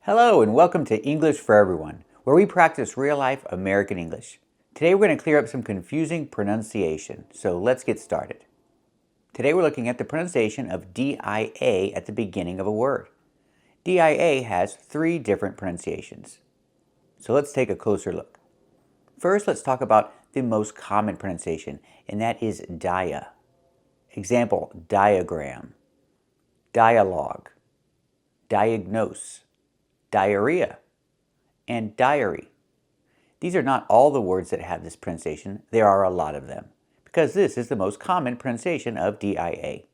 Hello and welcome to English for Everyone, where we practice real-life American English. Today we're going to clear up some confusing pronunciation, so let's get started. Today we're looking at the pronunciation of D-I-A at the beginning of a word. D-I-A has three different pronunciations. So let's take a closer look. First, let's talk about the most common pronunciation, and that is dia. Example, diagram, dialogue, diagnose, diarrhea, and diary. These are not all the words that have this pronunciation. There are a lot of them, because this is the most common pronunciation of D-I-A.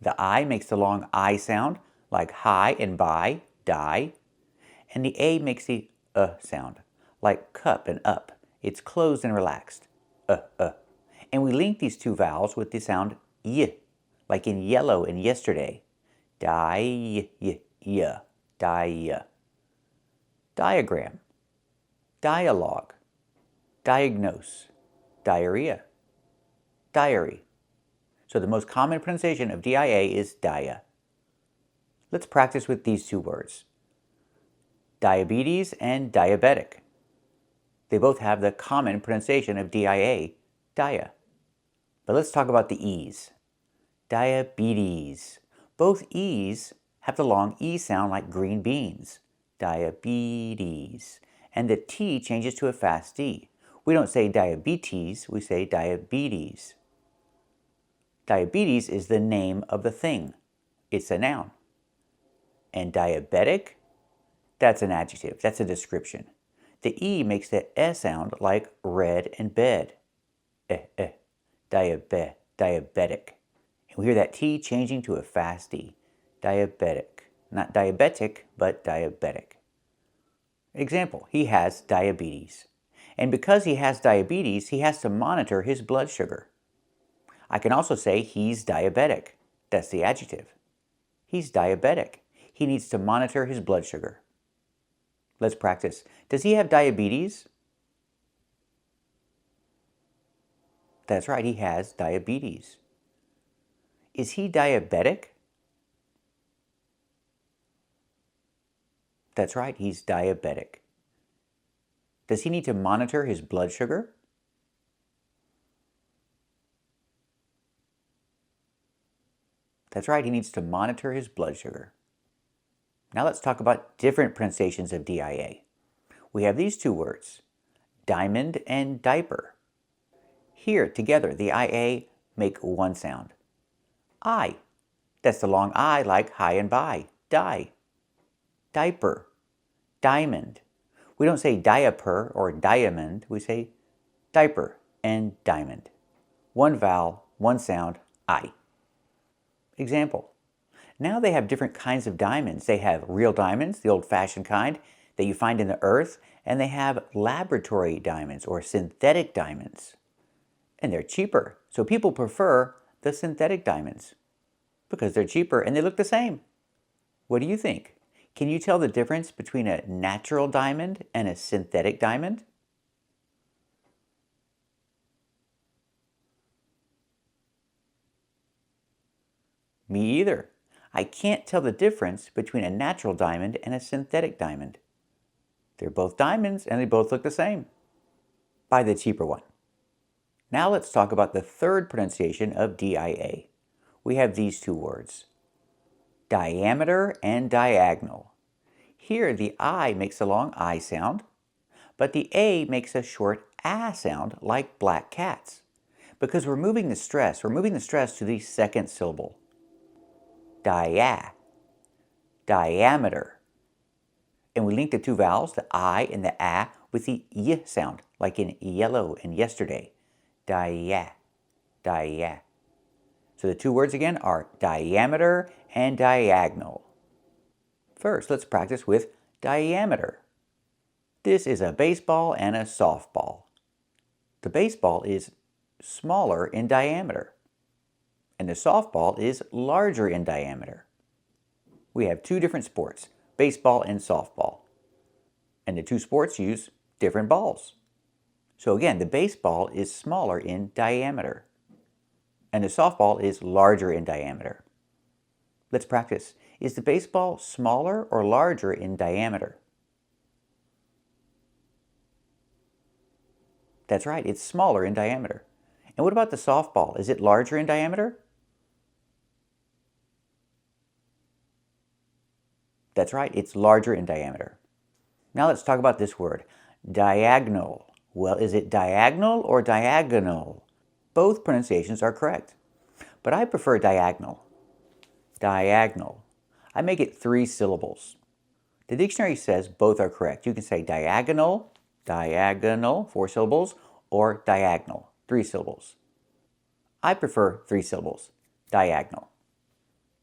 The I makes the long I sound, like hi and bye, die, and the A makes the sound, like cup and up. It's closed and relaxed, And we link these two vowels with the sound y, like in yellow and yesterday, die, y. Diagram, dialogue, diagnose, diarrhea, diary. So the most common pronunciation of D-I-A is dia. Let's practice with these two words, diabetes and diabetic. They both have the common pronunciation of D-I-A, dia. But let's talk about the E's. Diabetes. Both E's have the long E sound like green beans. Diabetes. And the T changes to a fast D. We don't say diabetes, we say diabetes. Diabetes is the name of the thing. It's a noun. And diabetic, that's an adjective, that's a description. The E makes the S sound like red and bed. Diabetic. And we hear that T changing to a fast D. Diabetic. Not diabetic, but diabetic. Example, he has diabetes. And because he has diabetes, he has to monitor his blood sugar. I can also say he's diabetic. That's the adjective. He's diabetic. He needs to monitor his blood sugar. Let's practice. Does he have diabetes? That's right, he has diabetes. Is he diabetic? That's right, he's diabetic. Does he need to monitor his blood sugar? That's right, he needs to monitor his blood sugar. Now let's talk about different pronunciations of D-I-A. We have these two words, diamond and diaper. Here, together, the I-A make one sound. I. That's the long I like hi and bye, die. Diaper, diamond. We don't say diaper or diamond, we say diaper and diamond. One vowel, one sound, I. Example. Now they have different kinds of diamonds. They have real diamonds, the old-fashioned kind that you find in the earth, and they have laboratory diamonds or synthetic diamonds. And they're cheaper, so people prefer the synthetic diamonds because they're cheaper and they look the same. What do you think? Can you tell the difference between a natural diamond and a synthetic diamond? Me either. I can't tell the difference between a natural diamond and a synthetic diamond. They're both diamonds and they both look the same. Buy the cheaper one. Now let's talk about the third pronunciation of D-I-A. We have these two words, diameter and diagonal. Here the I makes a long I sound, but the A makes a short A sound like black cats. Because we're moving the stress to the second syllable. Diameter. And we link the two vowels, the I and the A, with the Y sound, like in yellow and yesterday. So the two words again are diameter and diagonal. First, let's practice with diameter. This is a baseball and a softball. The baseball is smaller in diameter, and the softball is larger in diameter. We have two different sports, baseball and softball. And the two sports use different balls. So again, the baseball is smaller in diameter, and the softball is larger in diameter. Let's practice. Is the baseball smaller or larger in diameter? That's right, it's smaller in diameter. And what about the softball? Is it larger in diameter? That's right, it's larger in diameter. Now let's talk about this word, diagonal. Well, is it diagonal or diagonal? Both pronunciations are correct, but I prefer diagonal. Diagonal. I make it 3 syllables. The dictionary says both are correct. You can say diagonal, diagonal, 4 syllables, or diagonal, 3 syllables. I prefer 3 syllables, diagonal.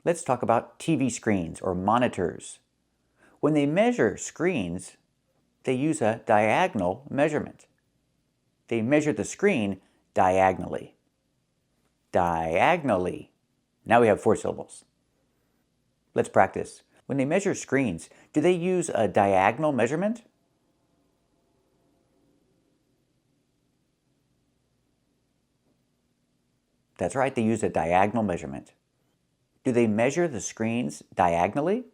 Let's talk about TV screens or monitors. When they measure screens, they use a diagonal measurement. They measure the screen diagonally. Diagonally. Now we have 4 syllables. Let's practice. When they measure screens, do they use a diagonal measurement? That's right, they use a diagonal measurement. Do they measure the screens diagonally?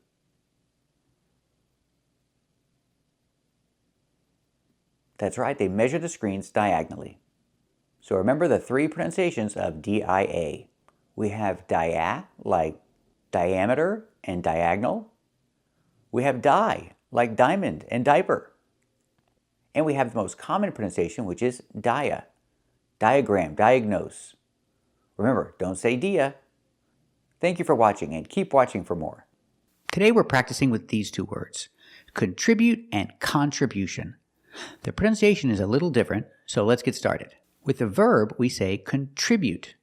That's right, they measure the screens diagonally. So remember the 3 pronunciations of D-I-A. We have dia, like diameter and diagonal. We have di, like diamond and diaper. And we have the most common pronunciation, which is dia, diagram, diagnose. Remember, don't say dia. Thank you for watching and keep watching for more. Today we're practicing with these 2 words, contribute and contribution. The pronunciation is a little different, so let's get started. With the verb, we say contribute.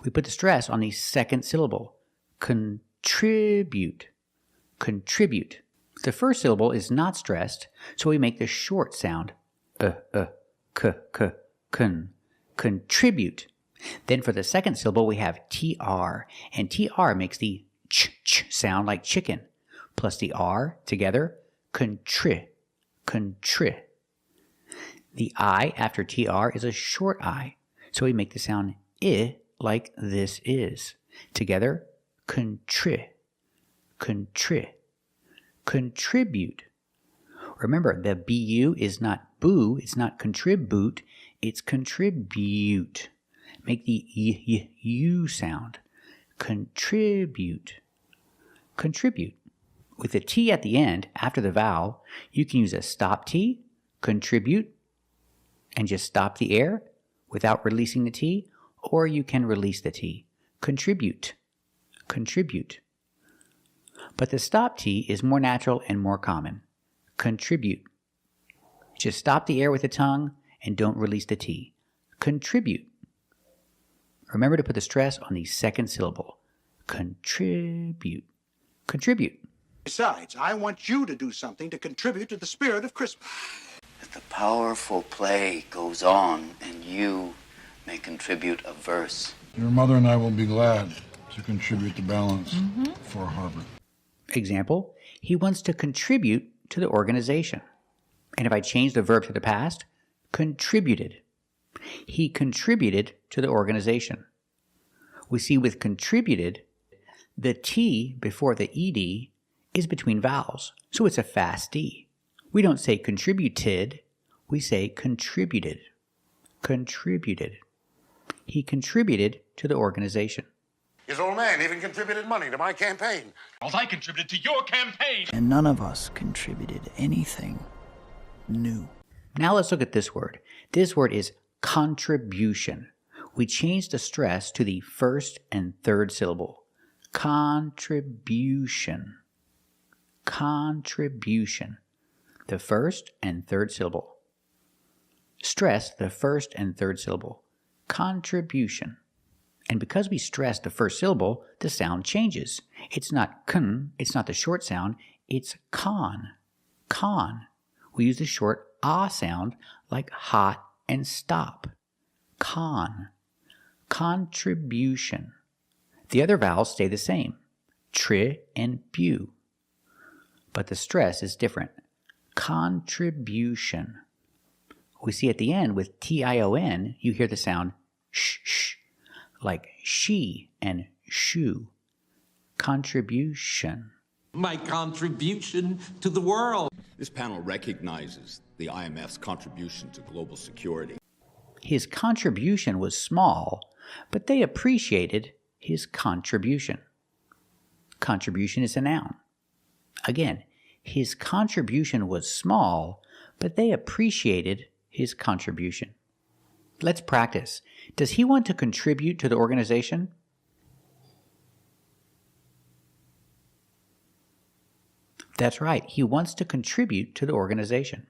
We put the stress on the second syllable. Contribute. Contribute. The first syllable is not stressed, so we make the short sound. Contribute. Then for the second syllable, we have TR, and TR makes the ch sound like chicken, plus the R together, contri. The I after TR is a short I, so we make the sound I like this is. Together, contribute. Remember, the BU is not boo, it's not contribute, it's contribute. Make the U sound. Contribute. With the T at the end, after the vowel, you can use a stop T, contribute, and just stop the air without releasing the T, or you can release the T. Contribute. But the stop T is more natural and more common. Contribute. Just stop the air with the tongue and don't release the T. Contribute. Remember to put the stress on the second syllable. Contribute. Besides, I want you to do something to contribute to the spirit of Christmas. That the powerful play goes on and you may contribute a verse. Your mother and I will be glad to contribute the balance for Harvard. Example, he wants to contribute to the organization. And if I change the verb to the past, contributed. He contributed to the organization. We see with contributed, the T before the ED is between vowels, so it's a fast D. We don't say contributed, we say contributed. He contributed to the organization. His old man even contributed money to my campaign. Well, I contributed to your campaign. And none of us contributed anything new. Now let's look at this word. This word is contribution. We change the stress to the first and third syllable. Contribution. The first and third syllable. Stress the first and third syllable. Contribution. And because we stress the first syllable, the sound changes. It's not kun, it's not the short sound, it's con. We use the short ah sound like hot and stop. Contribution. The other vowels stay the same, tri and bu. But the stress is different. Contribution. We see at the end with T-I-O-N, you hear the sound sh, like she and shoe. Contribution. My contribution to the world. This panel recognizes the IMF's contribution to global security. His contribution was small, but they appreciated his contribution. Contribution is a noun. Again, his contribution was small, but they appreciated his contribution. Let's practice. Does he want to contribute to the organization? That's right. He wants to contribute to the organization.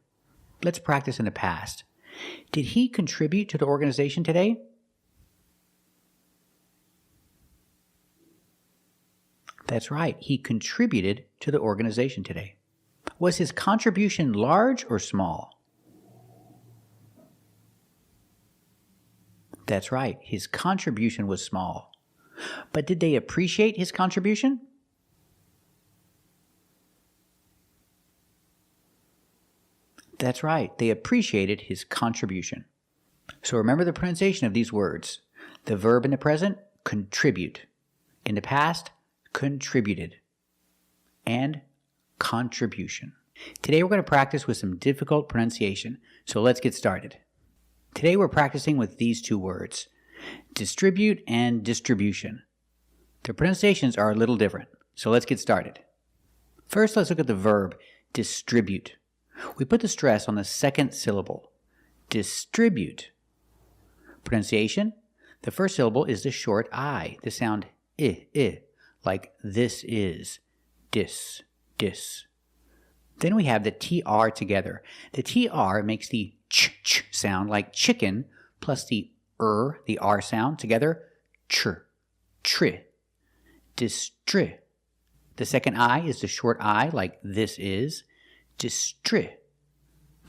Let's practice in the past. Did he contribute to the organization today? That's right. He contributed to the organization today. Was his contribution large or small? That's right. His contribution was small. But did they appreciate his contribution? That's right. They appreciated his contribution. So remember the pronunciation of these words. The verb in the present, contribute. In the past, contributed. And contribution. Today we're going to practice with some difficult pronunciation. So let's get started. Today we're practicing with these two words, distribute and distribution. The pronunciations are a little different. So let's get started. First, let's look at the verb distribute. We put the stress on the second syllable. Distribute. Pronunciation. The first syllable is the short I, the sound I, like this is, dis, dis. Then we have the TR together. The TR makes the ch sound like chicken, plus the the R sound together, tri. Distri. The second I is the short I, like this is, distri.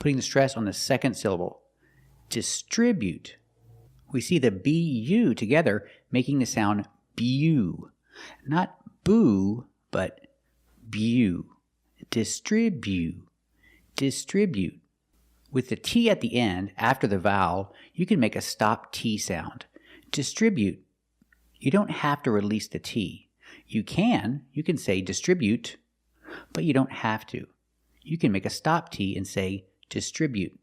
Putting the stress on the second syllable. Distribute. We see the BU together making the sound bew. Not boo, but bew. Distribute. Distribute. With the T at the end, after the vowel, you can make a stop T sound. Distribute. You don't have to release the T. You can say distribute, but you don't have to. You can make a stop T and say distribute.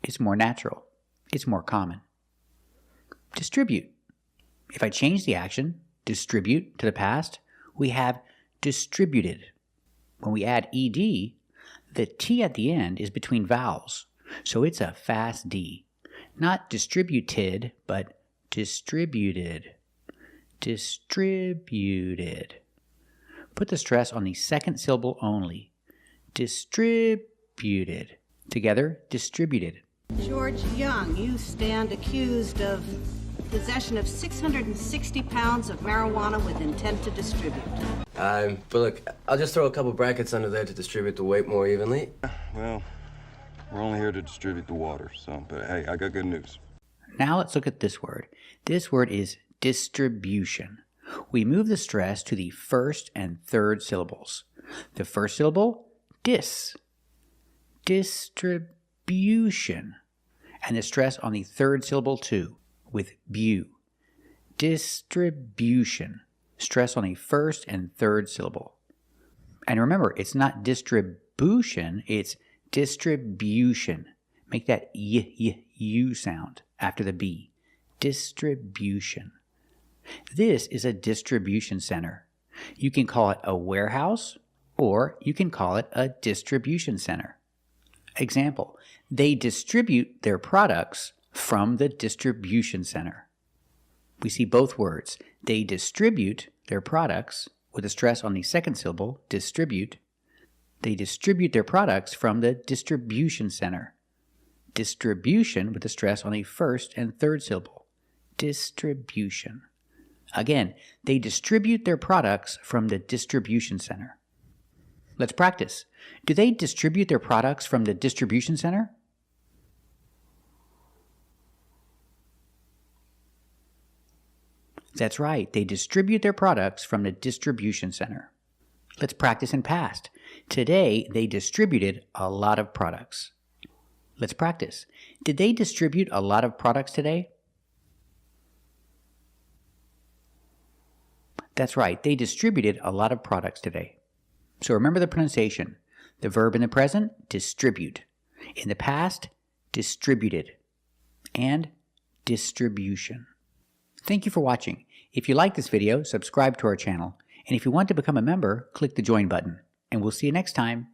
It's more natural. It's more common. Distribute. If I change the action, distribute, to the past, we have distributed. When we add ed, the T at the end is between vowels, so it's a fast D. Not distributed, but distributed. Distributed. Put the stress on the second syllable only. Distributed. Together, distributed. George Young, you stand accused of possession of 660 pounds of marijuana with intent to distribute. But look, I'll just throw a couple brackets under there to distribute the weight more evenly. Well, we're only here to distribute the water, but hey, I got good news. Now let's look at this word. This word is distribution. We move the stress to the first and third syllables. The first syllable, dis. Distribution. And the stress on the third syllable too, with bu. Distribution. Stress on the first and third syllable. And remember, it's not distribution, it's distribution. Make that u sound after the B. Distribution. This is a distribution center. You can call it a warehouse, or you can call it a distribution center. Example, they distribute their products from the distribution center. We see both words. They distribute their products, with a stress on the second syllable, distribute. They distribute their products from the distribution center. Distribution with a stress on the first and third syllable. Distribution. Again, they distribute their products from the distribution center. Let's practice. Do they distribute their products from the distribution center? That's right. They distribute their products from the distribution center. Let's practice in past. Today, they distributed a lot of products. Let's practice. Did they distribute a lot of products today? That's right, they distributed a lot of products today. So remember the pronunciation. The verb in the present, distribute. In the past, distributed. And distribution. Thank you for watching. If you like this video, subscribe to our channel. And if you want to become a member, click the join button. And we'll see you next time.